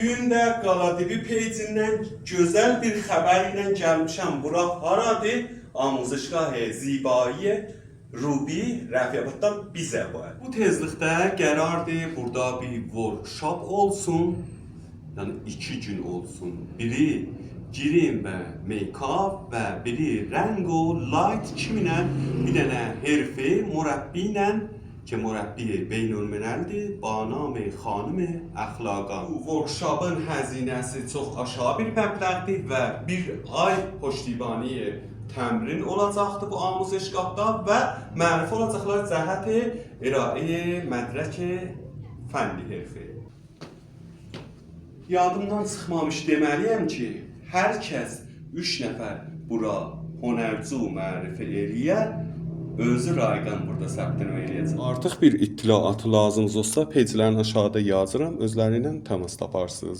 Bugün də Qala TV peycindən gözəl bir xəbərlə gəlmişəm. Bura haradır? Amuzişgahı Zibai Rubi Rəfiyyatdan bizə var. Bu tezlikdə qərardır burada bir workshop olsun. Yəni 2 gün olsun. Biri girim və make-up və biri rəngo, light kiminlə bir dənə herfi mürəbbi ilə ki mürəbbi beynəlmiləldir, banam xanım əxlaqa. Bu workshopun həzinəsi çox aşağı bir məbləğdir və bir ay puştibani təmrin olacaqdır bu amuzişgahda və məruf olacaqlar cəhəti iraə mədrək fənni herfi. Yadımdan çıxmamış deməliyəm ki, hər kəs 3 nəfər bura hünərci mərifə eləyə, özü rayqan burada səbtini eləyəcək. Artıq bir ittilaatı lazımınız olsa, peclərin aşağıda yazıram, özləri ilə təmas taparsınız.